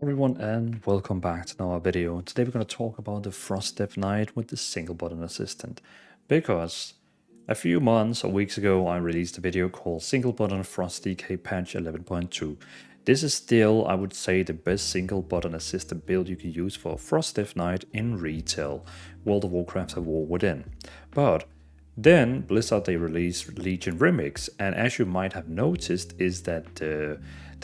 Everyone, and welcome back to our video. Today we're going to talk about the Frost Death Knight with the single button assistant, because a few months or weeks ago I released a video called Single Button Frost DK Patch 11.2. This is still, I would say, the best single button assistant build you can use for Frost Death Knight in retail, World of Warcraft: A War Within. But then Blizzard, they released Legion Remix, and as you might have noticed is that the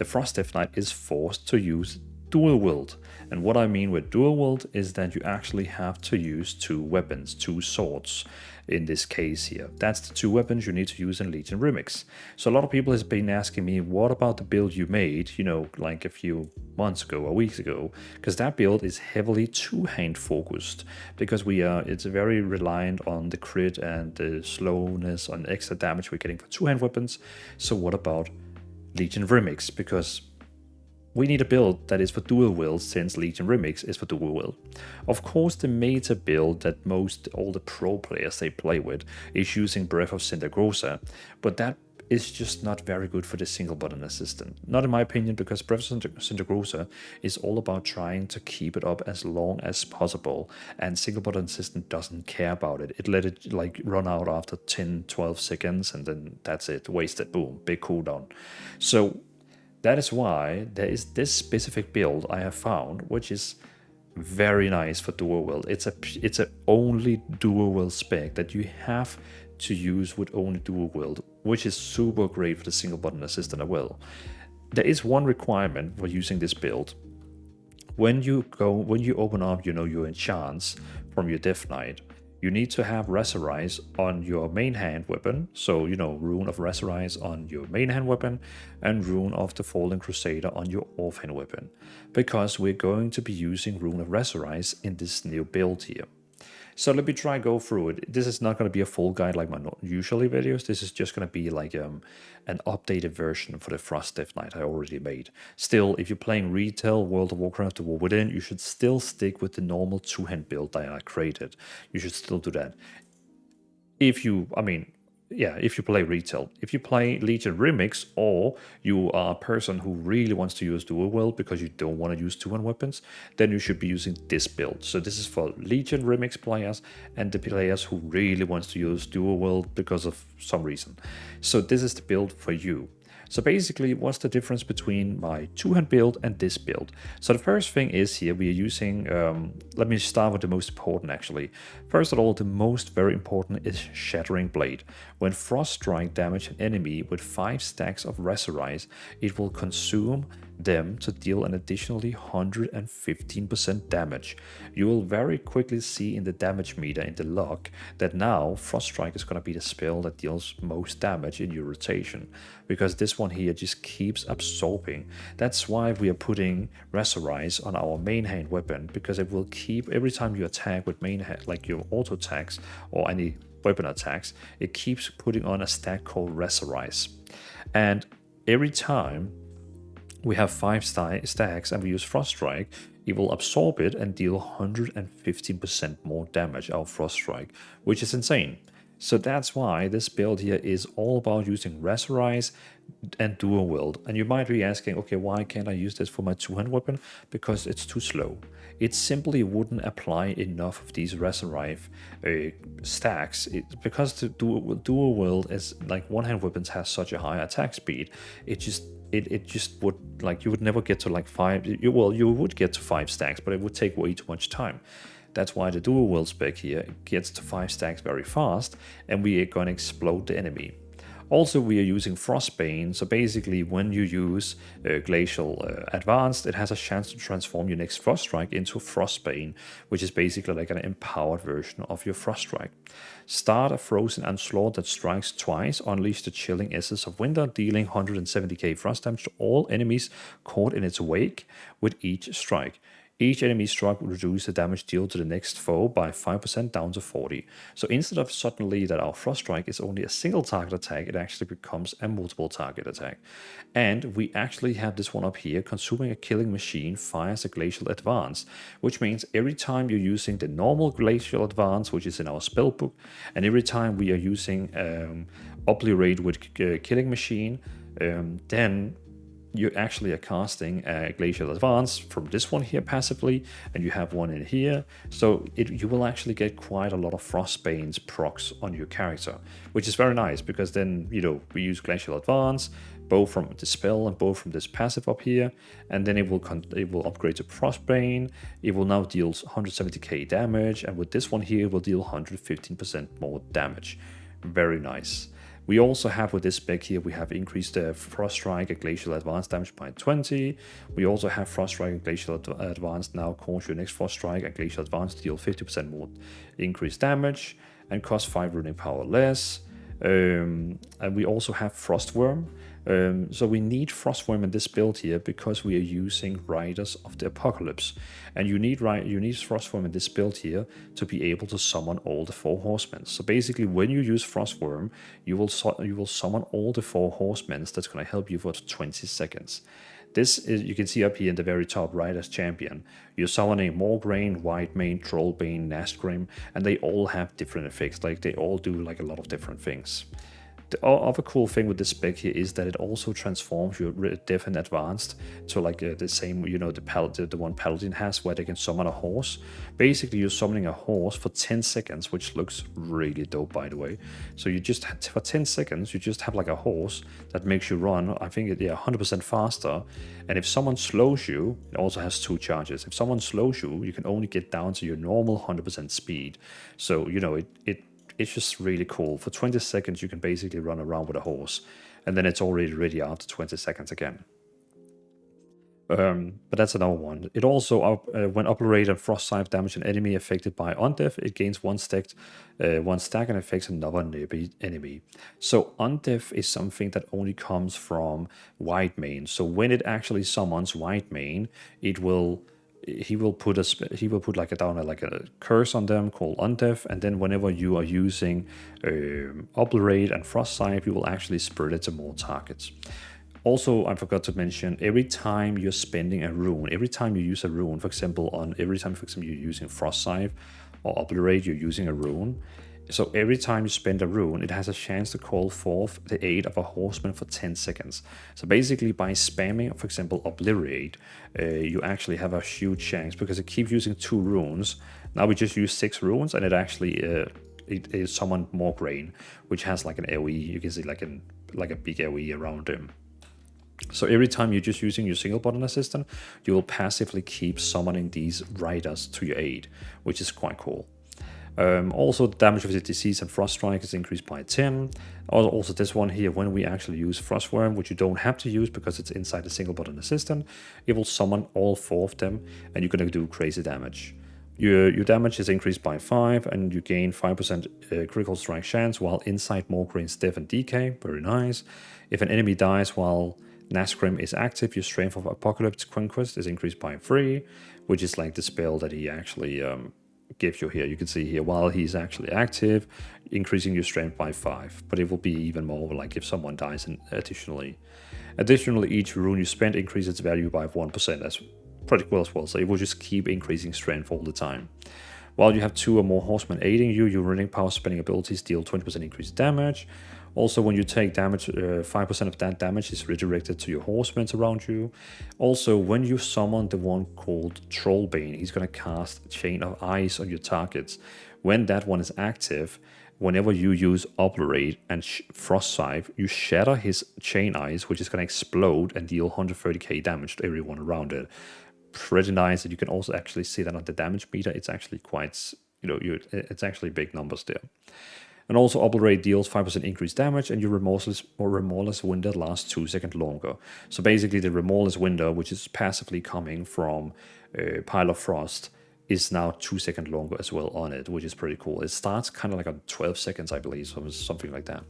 Frost Death Knight is forced to use Dual-Wield. And what I mean with Dual-Wield is that you actually have to use two weapons, two swords in this case here. That's the two weapons you need to use in Legion Remix. So a lot of people has been asking me, what about the build you made, like a few months ago or weeks ago? Because that build is heavily two-hand focused, because it's very reliant on the crit and the slowness and extra damage we're getting for two-hand weapons. So what about Legion Remix? Because we need a build that is for Dual-Wield, since Legion Remix is for Dual-Wield. Of course, the meta build that all the pro players they play with is using Breath of Cindergrosa, but that is just not very good for the single button assistant. Not in my opinion, because Breath of Cindergrosa is all about trying to keep it up as long as possible, and single button assistant doesn't care about it. It let it like run out after 10-12 seconds, and then that's it, wasted, boom, big cooldown. So that is why there is this specific build I have found, which is very nice for Dual-Wield. It's a only Dual-Wield spec that you have to use with only Dual-Wield, which is super great for the single button assistant as well. There is one requirement for using this build. When you open up, your enchants from your Death Knight, you need to have Resurrise on your main hand weapon. So, Rune of Resurrise on your main hand weapon and Rune of the Fallen Crusader on your offhand weapon. Because we're going to be using Rune of Resurrise in this new build here. So let me try go through it. This is not going to be a full guide like my usually videos. This is just going to be like an updated version for the Frost Death Knight I already made. Still, if you're playing retail World of Warcraft: The War Within, you should still stick with the normal two-hand build that I created. You should still do that. If you play retail. If you play Legion Remix, or you are a person who really wants to use Dual-Wield because you don't want to use two-hand weapons, then you should be using this build. So this is for Legion Remix players and the players who really wants to use Dual-Wield because of some reason. So this is the build for you. So basically, what's the difference between my two-hand build and this build? So the first thing is here we are using, let me start with the most important actually. First of all, the most very important is Shattering Blade. When Frost Strike damage an enemy with 5 stacks of Resurrise, it will consume them to deal an additionally 115% damage. You will very quickly see in the damage meter in the log that now Frost Strike is going to be the spell that deals most damage in your rotation, because this one here just keeps absorbing. That's why we are putting Resurrise on our main hand weapon, because it will keep, every time you attack with main hand, like your auto attacks or any weapon attacks, it keeps putting on a stack called Resurrise. And every time we have 5 stacks and we use Frost Strike, it will absorb it and deal 115% more damage out of Frost Strike, which is insane. So that's why this build here is all about using Resurrise and Dual-Wield. And you might be asking, okay, why can't I use this for my two-hand weapon? Because it's too slow. It simply wouldn't apply enough of these Resurrise stacks. Because the Dual-Wield is like one-hand weapons has such a high attack speed, it just would, like, you would never get to like 5, you would get to 5 stacks, but it would take way too much time. That's why the Dual-Wield spec here gets to 5 stacks very fast, and we are going to explode the enemy. Also, we are using Frostbane, so basically when you use Glacial Advanced, it has a chance to transform your next Frost Strike into Frostbane, which is basically like an empowered version of your Frost Strike. Start a Frozen Onslaught that strikes twice, unleash the Chilling Essence of Winter, dealing 170k frost damage to all enemies caught in its wake with each strike. Each enemy struck will reduce the damage dealt to the next foe by 5% down to 40. So instead of suddenly that our Frost Strike is only a single target attack, it actually becomes a multiple target attack. And we actually have this one up here, consuming a killing machine fires a Glacial Advance, which means every time you're using the normal Glacial Advance, which is in our spellbook, and every time we are using Obliterate with killing machine, then you actually are casting a Glacial Advance from this one here passively, and you have one in here. So you will actually get quite a lot of Frostbane's procs on your character, which is very nice because then, you know, we use Glacial Advance, both from the spell and both from this passive up here, and then it will upgrade to Frostbane. It will now deal 170k damage, and with this one here, it will deal 115% more damage. Very nice. We also have with this spec here, we have increased the Frost Strike and Glacial Advance damage by 20. We also have Frost Strike and Glacial Advance now cause your next Frost Strike and Glacial Advance to deal 50% more increased damage and cost 5 runing power less. And we also have Frostworm. So we need Frostworm in this build here because we are using Riders of the Apocalypse, and you need Frostworm in this build here to be able to summon all the 4 horsemen. So basically, when you use Frostworm, you will summon all the 4 horsemen. That's going to help you for 20 seconds. This is, you can see up here in the very top right as champion, you're summoning Morgraine, Whitemane, Trollbane, Nastgrim, and they all have different effects. Like they all do like a lot of different things. The other cool thing with this spec here is that it also transforms your Deaf and Advanced to like the same, you know, the one Paladin has, where they can summon a horse. Basically, you're summoning a horse for 10 seconds, which looks really dope, by the way. So you just, for 10 seconds, you just have like a horse that makes you run, I think, 100% faster. And if someone slows you, it also has 2 charges. If someone slows you, you can only get down to your normal 100% speed. So, you know, it's just really cool. For 20 seconds, you can basically run around with a horse, and then it's already ready after 20 seconds again. But that's another one. It also, when Obliterate and Frost Scythe damage an enemy affected by Undeath, it gains 1 stack and affects another enemy. So Undeath is something that only comes from Whitemane. So when it actually summons Whitemane, he will put like a curse on them called Undeath, and then whenever you are using Obliterate and Frost Scythe, you will actually spread it to more targets. Also, I forgot to mention, every time you're spending a rune, every time you use a rune, for example, you're using Frost Scythe or Obliterate, you're using a rune. So every time you spend a rune, it has a chance to call forth the aid of a horseman for 10 seconds. So basically by spamming, for example, Obliterate, you actually have a huge chance because it keeps using 2 runes. Now we just use 6 runes, and it actually it summoned Morgraine, which has like an AoE. You can see like a big AoE around him. So every time you're just using your single button assistant, you will passively keep summoning these riders to your aid, which is quite cool. Also, the damage of the disease and Frost Strike is increased by 10. Also, this one here, when we actually use Frostworm, which you don't have to use because it's inside the single button assistant, it will summon all 4 of them, and you're going to do crazy damage. Your damage is increased by 5, and you gain 5% critical strike chance while inside Morgraine's Death and Decay. Very nice. If an enemy dies while Nastgrim is active, your Strength of Apocalypse Conquest is increased by 3, which is like the spell that he actually gives you here. You can see here, while he's actually active, increasing your strength by 5, but it will be even more like if someone dies additionally. Additionally, each rune you spend increases its value by 1%. That's pretty cool as well, so it will just keep increasing strength all the time. While you have 2 or more horsemen aiding you, your running power spending abilities deal 20% increased damage. Also, when you take damage, 5% of that damage is redirected to your horsemen around you. Also, when you summon the one called Trollbane, he's going to cast Chain of Ice on your targets. When that one is active, whenever you use Obliterate and Frost Scythe, you shatter his Chain Ice, which is going to explode and deal 130k damage to everyone around it. Pretty nice. And you can also actually see that on the damage meter. It's actually quite, it's actually big numbers there. And also, Obliterate deals 5% increased damage, and your Remorseless window lasts 2 seconds longer. So basically, the Remorseless window, which is passively coming from Pile of Frost, is now 2 seconds longer as well on it, which is pretty cool. It starts kind of like on 12 seconds, I believe, so something like that.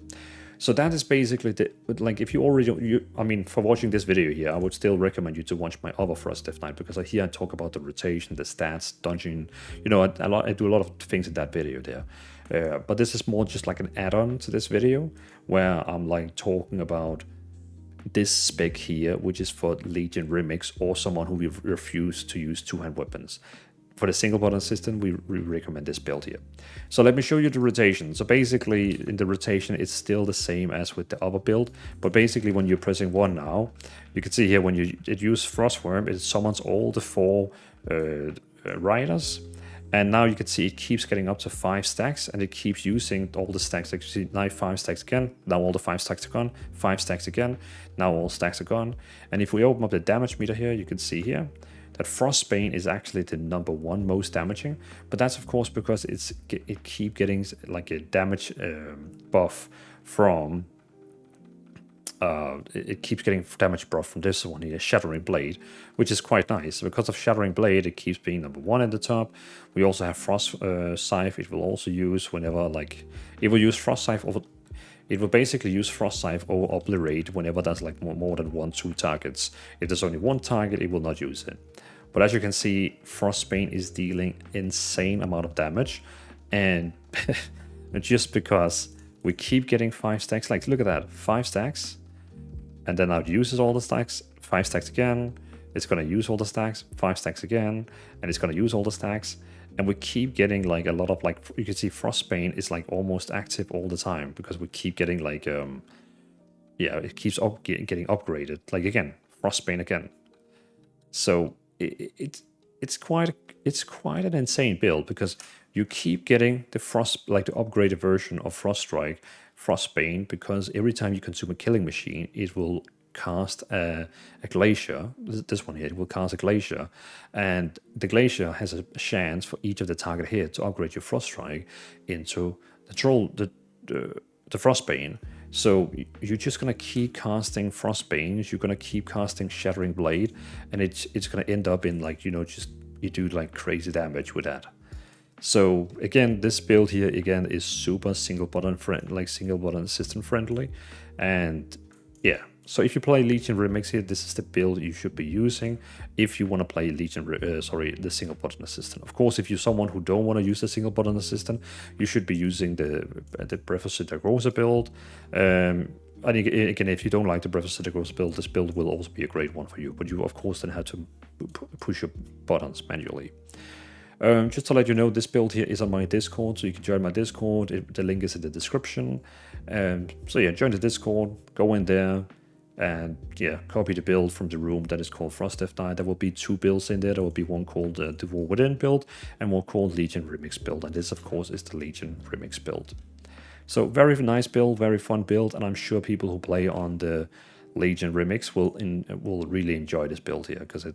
So that is basically like, if you already, I mean, for watching this video here, I would still recommend you to watch my other Frost Death Knight, because here I talk about the rotation, the stats, dungeon, I do a lot of things in that video there. But this is more just like an add-on to this video, where I'm like talking about this spec here, which is for Legion Remix or someone who refused to use 2-hand weapons. for the single button system, we recommend this build here. So let me show you the rotation. So basically, in the rotation, it's still the same as with the other build. But basically, when you're pressing 1 now, you can see here when it uses Frostworm, it summons all the 4 riders. And now you can see it keeps getting up to 5 stacks, and it keeps using all the stacks. Like you see, now 5 stacks again. Now all the 5 stacks are gone. 5 stacks again. Now all stacks are gone. And if we open up the damage meter here, you can see here that Frostbane is actually the #1 most damaging, but that's of course because it keeps getting like a damage buff from it keeps getting damage buff from this one here, Shattering Blade, which is quite nice. Because of Shattering Blade, it keeps being #1 at the top. We also have Frost Scythe. It will also use whenever it will use Frost Scythe over. It will basically use Frost Scythe over Obliterate whenever there's like more than 1-2 targets. If there's only 1 target, it will not use it. But as you can see, Frostbane is dealing insane amount of damage. And just because we keep getting 5 stacks, like look at that, 5 stacks. And then now it uses all the stacks, 5 stacks again. It's going to use all the stacks, 5 stacks again. And it's going to use all the stacks. And we keep getting like a lot of like, you can see Frostbane is like almost active all the time because we keep getting like, yeah, it keeps getting upgraded. Like again, Frostbane again. So it's quite an insane build because you keep getting the the upgraded version of Frostbane, because every time you consume a killing machine, it will cast a glacier. This one here, it will cast a glacier, and the glacier has a chance for each of the target here to upgrade your Froststrike into the Frostbane. So you're just gonna keep casting Frostbanes, you're gonna keep casting Shattering Blade, and it's gonna end up in like, you know, just you do like crazy damage with that. So again, this build here again is super single button system friendly, and yeah. So if you play Legion Remix here, this is the build you should be using if you want to play the single button assistant. Of course, if you're someone who don't want to use the single button assistant, you should be using the Breath of Sitagrosa build. And again, if you don't like the Breath of Sitagrosa build, this build will also be a great one for you. But you, of course, then have to push your buttons manually. Just to let you know, this build here is on my Discord, so you can join my Discord. The link is in the description. So yeah, join the Discord, go in there, and yeah, copy the build from the room that is called Frost Death Knight. There will be 2 builds in there. There will be one called the War Within build and one called Legion Remix build. And this, of course, is the Legion Remix build. So very nice build, very fun build, and I'm sure people who play on the Legion Remix will really enjoy this build here because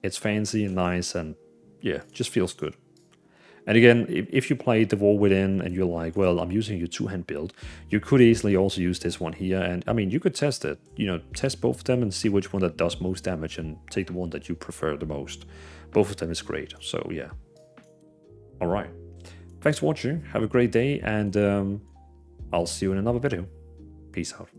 it's fancy and nice, and yeah, just feels good. And again, if you play the War Within and you're like, well, I'm using your 2-hand build, you could easily also use this one here. And I mean, you could test it, you know, test both of them and see which one that does most damage and take the one that you prefer the most. Both of them is great. So yeah. All right. Thanks for watching. Have a great day, and I'll see you in another video. Peace out.